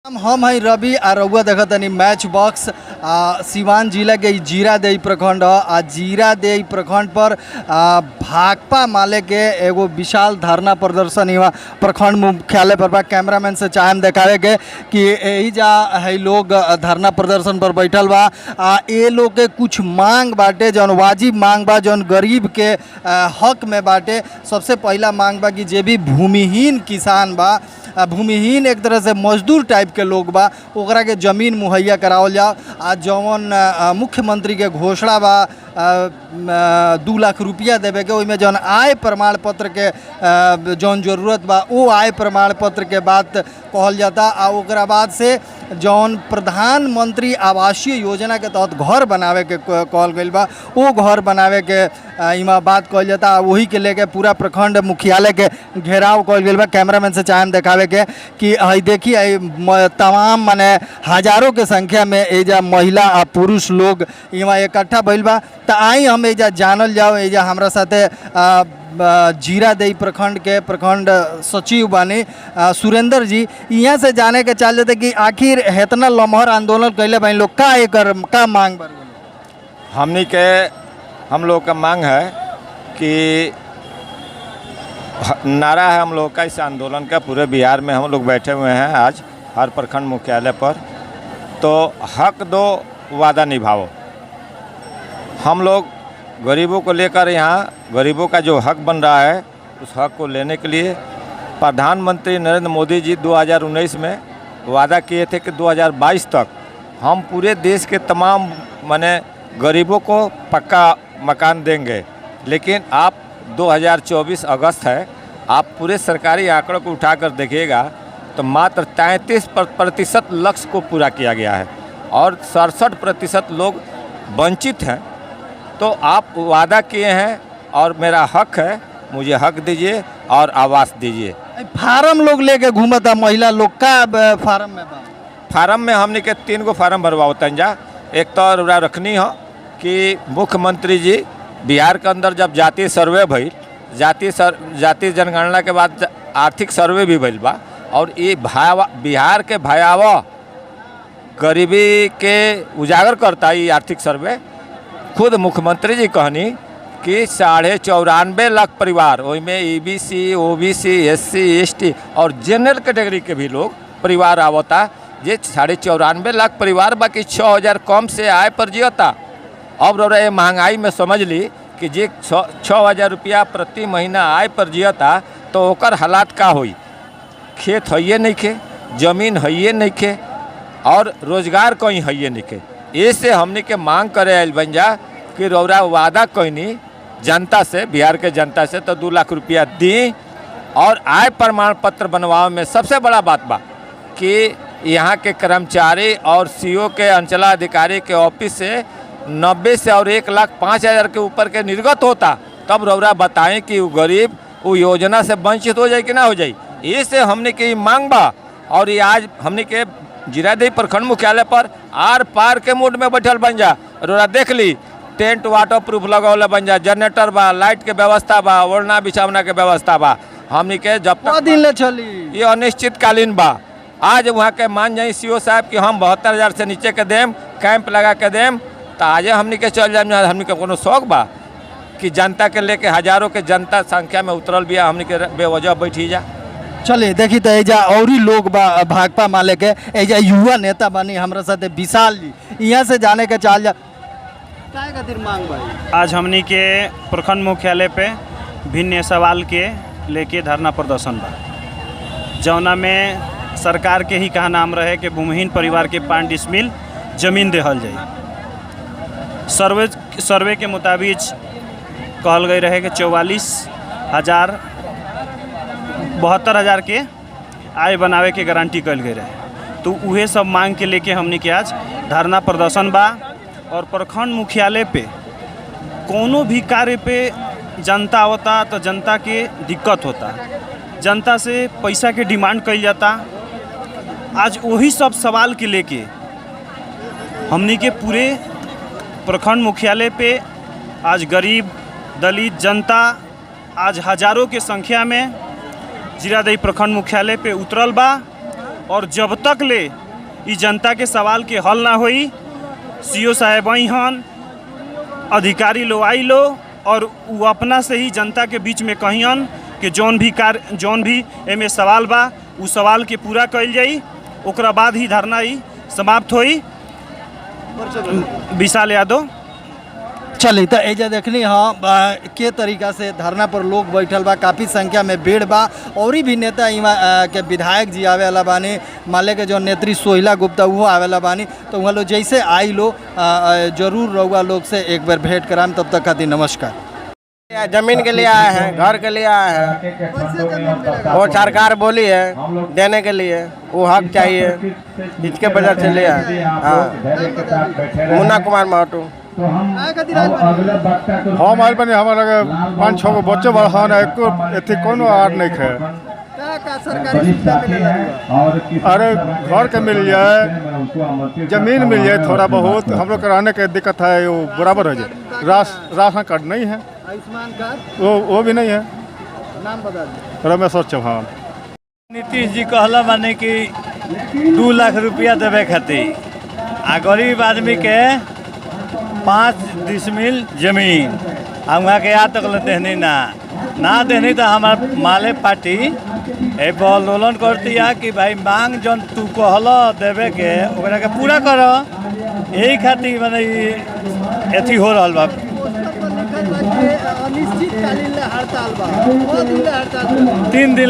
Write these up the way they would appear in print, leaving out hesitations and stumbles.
हम हैं रवि आ रउआ देखतनी मैच बॉक्स सिवान जिला के जीरादेई प्रखंड आ जीरादेई प्रखंड पर भाकपा माले के एगो विशाल धरना प्रदर्शन यहाँ प्रखंड मुख्यालय पर बा। कैमरामैन से चाहम देखावे के कि यही जा है लोग धरना प्रदर्शन पर बैठल बा। ये लोग के कुछ मांग बाटे जौन वाजिब मांग बा जौन गरीब के हक में बाटे। सबसे पहला मांग बा कि जे भी भूमिहीन किसान बा, भूमिहीन एक तरह से मजदूर टाइप के लोग बा, ओकरा के ज़मीन मुहैया करावल जाओ। आज जौन मुख्यमंत्री के घोषणा बा 2 लाख रुपया देवे के, ओइमे जौन आय प्रमाण पत्र के जौन जरूरत बा वो आय प्रमाण पत्र के बात कहल जाता। ओकरा बाद से जौन प्रधानमंत्री आवासीय योजना के तहत घर बनावे के कहल गइल बा, वो घर बनावे के इमा बात कहल जाता। वही के लेके पूरा प्रखंड मुख्यालय के घेराव कहल गइल बा। कैमरामैन से चाहम देखावे के कि हई देखिए तमाम माने हजारों के संख्या में एजा महिला आ पुरुष लोग इमा इकट्ठा भइल बा। तो आई हम एजा जानल जाओ। एजा हमरा साथे जीरादेई प्रखंड के प्रखंड सचिव बानी सुरेंद्र जी। यहाँ से जाने के चाह जाते कि आखिर इतना लम्हर आंदोलन कैले बानी लोग का एकर का मांग बा? हम लोग का मांग है कि नारा है हम लोग का इस आंदोलन का, पूरे बिहार में हम लोग बैठे हुए हैं आज हर प्रखंड मुख्यालय पर। तो हक दो वादा निभाओ। हम लोग गरीबों को लेकर यहाँ गरीबों का जो हक बन रहा है उस हक को लेने के लिए प्रधानमंत्री नरेंद्र मोदी जी 2019 में वादा किए थे कि 2022 तक हम पूरे देश के तमाम माने गरीबों को पक्का मकान देंगे। लेकिन आप 2024 अगस्त है, आप पूरे सरकारी आंकड़ों को उठाकर देखिएगा तो मात्र 33% लक्ष्य को पूरा किया गया है और 67% लोग वंचित हैं। तो आप वादा किए हैं और मेरा हक है, मुझे हक दीजिए और आवास दीजिए। फार्म लोग लेके घूमता महिला लोग का फार्म में बा? फार्म में हमने के 3 गो फार्म भरवाओ तंजा। एक तो रखनी हो कि मुख्यमंत्री जी बिहार के अंदर जब जातीय सर्वे भइल, जातीय जनगणना के बाद आर्थिक सर्वे भी भइल बा और ये बिहार के भयावह गरीबी के उजागर करता ये आर्थिक सर्वे। खुद मुख्यमंत्री जी कहनी कि 94.5 लाख परिवार, में EBC, OBC, SC, ST और जनरल कैटेगरी के भी लोग परिवार आवता। ये 94.5 लाख परिवार बाकी 6,000 कम से आय पर जियता। अब ये महंगाई में समझ ली कि जे 6,000 रुपया प्रति महीना आय पर जियता तो ओकर हालात का होई। खेत है नहीं खे, जमीन है नहीं खे और रोजगार कहीं है नहीं खे। इससे हमने के मांग करे आयल बन जा कि रौरा वादा कहनी जनता से, बिहार के जनता से तो 2 लाख रुपया दी। और आय प्रमाण पत्र बनवाओ में सबसे बड़ा बात बा कि यहाँ के कर्मचारी और CO के अंचलाधिकारी के ऑफिस से 90 से और 1,05,000 के ऊपर के निर्गत होता। तब रौरा बताएं कि वो गरीब वो योजना से वंचित हो जाए कि ना हो जाए। इससे हमने की मांग बा। और ये आज हमने के जीरादेई प्रखंड मुख्यालय पर आर पार के मूड में बैठल बन जा। रौरा देख ली टेंट वाटर प्रूफ लगौले बन जा, जनरेटर बा, लाइट के व्यवस्था बा, ओढ़ना बिछावना के व्यवस्था बा। हमने के जब तक दिन ले चली ये अनिश्चितकालीन बा। आज वहाँ के मान जाए CO साहब कि हम 72,000 से नीचे के देम, कैंप लगा के देम तो आज हमने के चल जाए। हमने के कोनो शौक बा कि जनता के लेके हजारों के जनता संख्या में उतरल बिया, हमने के बेवजह बैठी जा। चलिए देखी तो एजा और ही लोग बा भाकपा माले के। एजा युवा नेता बनी हमरा साथे विशाल जी। यहाँ से जाने के चाल जा काय खातिर मांग बा? आज हमनी के प्रखंड मुख्यालय पे भिन्न सवाल के लेके धरना प्रदर्शन बा, जौना में सरकार के ही कहा नाम रहे कि भूमिहीन परिवार के 5 डिसमिल जमीन देहल जाए। सर्वे के मुताबिक कहल गई रहे कि 72,000 के आय बनावे के गारंटी कल गई रहे। तो उहे सब मांग के लेके हमने के आज धरना प्रदर्शन बा। और प्रखंड मुख्यालय पे कोनो भी कार्य पे जनता आवता तो जनता के दिक्कत होता, जनता से पैसा के डिमांड कइल जाता। आज वही सब सवाल के लेके हमने के पूरे प्रखंड मुख्यालय पे आज गरीब दलित जनता आज हजारों के संख्या में जीरादेई प्रखंड मुख्यालय पे उतरल बा। और जब तक ले ई जनता के सवाल के हल ना होई, सीओ साहेब आई हन, अधिकारी लो आई लो और वो अपना से ही जनता के बीच में कहियन कि जौन भी एमे सवाल बा उ सवाल के पूरा कइल जाई, ओकरा बाद ही धरना ही समाप्त होई। विशाल यादव। चलिए तो एजा देखनी हाँ के तरीका से धरना पर लोग बैठल बा, काफ़ी संख्या में भीड़ बा और भी नेता इमा के विधायक जी आवे वाला बानी, माले के जो नेत्री सोहिला गुप्ता वो आवेला बानी। तो वहाँ लोग जैसे आई लो जरूर रहुआ लोग से एक बार भेंट कराम। तब तक खातिर नमस्कार। जमीन के लिए आए हैं, घर के लिए आए हैं, वो सरकार बोली है देने के लिए, वो हक चाहिए, इसके वजह से लिया। हाँ, मुन्ना कुमार महतो। हम आए बने हमारा 5-6 गो बच्चे बढ़ान एक कोनो आर नहीं है। अरे घर के मिल जाए, जमीन मिल जाए, थोड़ा बहुत हम लोग रहने के दिक्कत है, वो बराबर हो जाए। राशन कार्ड नहीं है, आयुष्मान कार्ड वो भी नहीं है। नाम बता दीजिए। रमेश्वर चौहान। नीतीश जी कहला माने कि 2 लाख रुपया देवे खातिर आ गरीब आदमी के 5 डिसमिल जमीन आ वहाँ के आज तक देहनी ना देहनी तो हमार माले पार्टी ए पर आंदोलन करती है कि भाई मांग जन तू कहल देवे के ओकरा के पूरा कर। यही खातिर माने एथी हो रहा बा। अनिश्चितकालीन हड़ताल बा, 3 दिन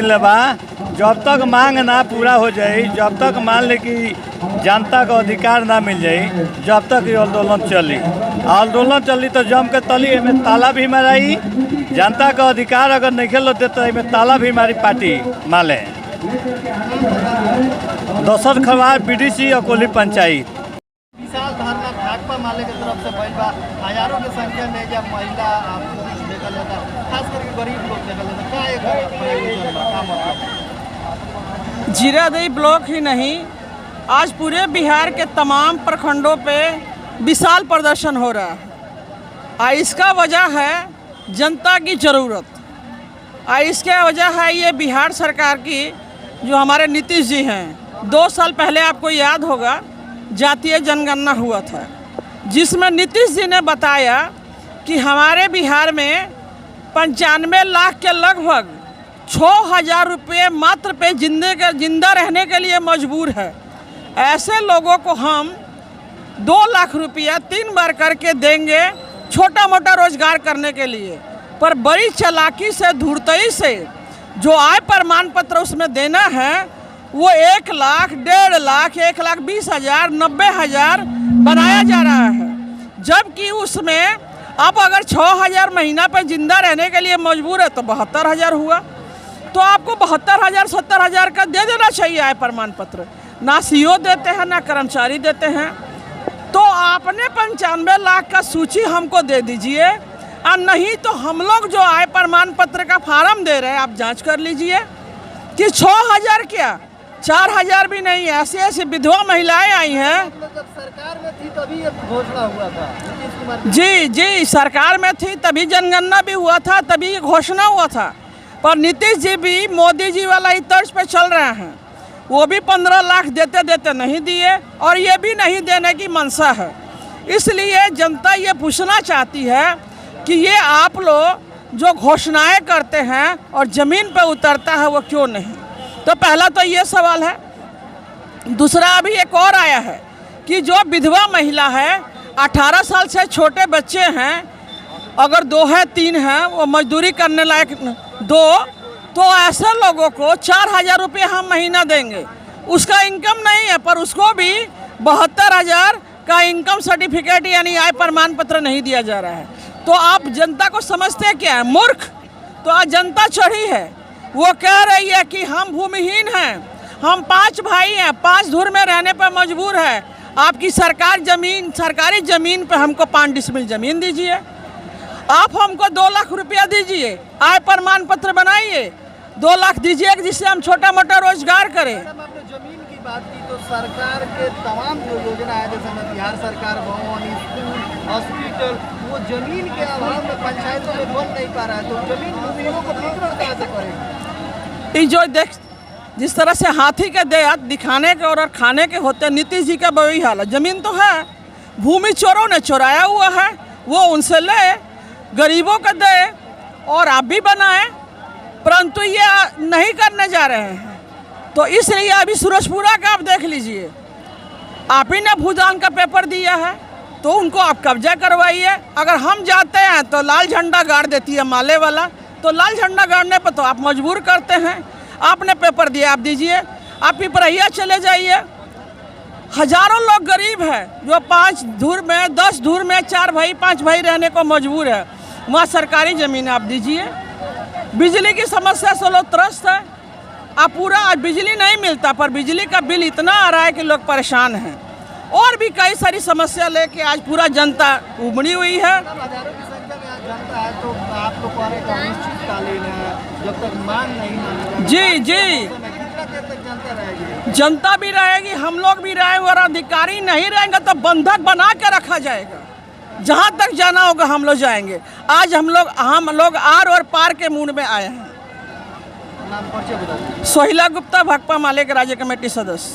ले बा। जब तक मांग ना पूरा हो जाए, जब तक मान ले कि जनता का अधिकार ना मिल जाए, जब तक ये आंदोलन चली तो जम के तली में ताला भी माराई। जनता का अधिकार अगर नहीं खेल देता है ताला भी मारी पार्टी माले। दशरथ खवार बीडीसी अकोली पंचायत। विशाल धरना भाकपा माले के तरफ से भइल बा, हजारों की संख्या में जब महिला पुरुष देखल जाता, खास करके गरीब लोग देखल जाता। का एक प्रयोजन बा, का मतलब? जीरादेई ब्लॉक ही नहीं, आज पूरे बिहार के तमाम प्रखंडों पे विशाल प्रदर्शन हो रहा है। इसका वजह है जनता की ज़रूरत, इसके वजह है ये बिहार सरकार की जो हमारे नीतीश जी हैं। 2 साल पहले आपको याद होगा जातीय जनगणना हुआ था, जिसमें नीतीश जी ने बताया कि हमारे बिहार में 95 लाख के लगभग 6,000 रुपये मात्र पे जिंदा रहने के लिए मजबूर है। ऐसे लोगों को हम 2 लाख रुपया 3 बार करके देंगे छोटा मोटा रोजगार करने के लिए। पर बड़ी चालाकी से, धूर्तई से जो आय प्रमाण पत्र उसमें देना है वो 1 लाख, 1.5 लाख, 1,20,000, 90,000 बनाया जा रहा है। जबकि उसमें आप अगर 6,000 महीना पर जिंदा रहने के लिए मजबूर है तो 72,000 हुआ। तो आपको 72,000, 70,000 का दे देना चाहिए आय प्रमाण पत्र। ना सीओ देते हैं, ना कर्मचारी देते हैं। तो आपने 95 लाख का सूची हमको दे दीजिए, और नहीं तो हम लोग जो आय प्रमाण पत्र का फार्म दे रहे हैं आप जांच कर लीजिए कि 6,000 क्या, 4,000 भी नहीं। ऐसी ऐसी विधवा महिलाएं आई हैं। जब सरकार में थी तभी ये घोषणा हुआ था नीतीश कुमार। जी, सरकार में थी तभी जनगणना भी हुआ था, तभी ये घोषणा हुआ था। पर नीतीश जी भी मोदी जी वाला ही तर्ज पे चल रहे हैं। वो भी 15 लाख देते देते नहीं दिए, और ये भी नहीं देने की मंशा है। इसलिए जनता ये पूछना चाहती है कि ये आप लोग जो घोषणाएं करते हैं और ज़मीन पे उतरता है वो क्यों नहीं। तो पहला तो ये सवाल है। दूसरा अभी एक और आया है कि जो विधवा महिला है, 18 साल से छोटे बच्चे हैं, अगर 2 है 3 हैं, वो मजदूरी करने लायक 2, तो ऐसे लोगों को 4,000 रुपये हम महीना देंगे। उसका इनकम नहीं है, पर उसको भी 72,000 का इनकम सर्टिफिकेट यानी आय प्रमाण पत्र नहीं दिया जा रहा है। तो आप जनता को समझते क्या है, मूर्ख। तो आज जनता चढ़ी है, वो कह रही है कि हम भूमिहीन हैं, हम 5 भाई हैं, 5 धुर में रहने पर मजबूर है। आपकी सरकारी ज़मीन पे हमको 5 डिसमिल ज़मीन दीजिए, आप हमको 2 लाख रुपया दीजिए, आय प्रमाण पत्र बनाइए, 2 लाख दीजिए जिससे हम छोटा मोटा रोजगार करें। आपने जमीन की बात की तो सरकार के तमाम जो योजना है, जैसे बिहार सरकार भवन, स्कूल, हॉस्पिटल, वो जमीन के अभाव में पंचायतों में बन नहीं पा रहा है। तो जमीन भूमिहीनों को वितरण कैसे करें? जिस तरह से हाथी के दे दिखाने के और खाने के होते, नीतीश जी का वही हाल है। ज़मीन तो है, भूमि चोरों ने चुराया हुआ है, वो उनसे ले, गरीबों को दे और आप भी बनाए, परंतु ये नहीं करने जा रहे हैं। तो इसलिए अभी सूरजपुरा का आप देख लीजिए, आप ही ने भूदान का पेपर दिया है तो उनको आप कब्जा करवाइए। अगर हम जाते हैं तो लाल झंडा गाड़ देती है माले वाला, तो लाल झंडा गाड़ने पर तो आप मजबूर करते हैं। आपने पेपर दिया, आप दीजिए। आप पिपरहिया चले जाइए, हजारों लोग गरीब हैं जो 5 धूर में, 10 धूर में 4 भाई 5 भाई रहने को मजबूर है। वहाँ सरकारी ज़मीन आप दीजिए। बिजली की समस्या से लोग त्रस्त है। आप पूरा आज बिजली नहीं मिलता, पर बिजली का बिल इतना आ रहा है कि लोग परेशान हैं। और भी कई सारी समस्या लेके आज पूरा जनता उमड़ी हुई है। हजारों की संख्या में जनता है, तो आप तो कह रहे हैं अनिश्चितकालीन है, जब तक मांग नहीं मानी जी कितना देर तक जनता रहेगी? जनता भी रहेगी, हम लोग भी रहेंगे, और अधिकारी नहीं रहेंगे तो बंधक बना के रखा जाएगा। जहाँ तक जाना होगा हम लोग जाएंगे। आज हम लोग आर और पार के मूड में आए हैं। नाम परिचय बता दीजिए। सोहिला गुप्ता, भाकपा माले के राज्य कमेटी सदस्य।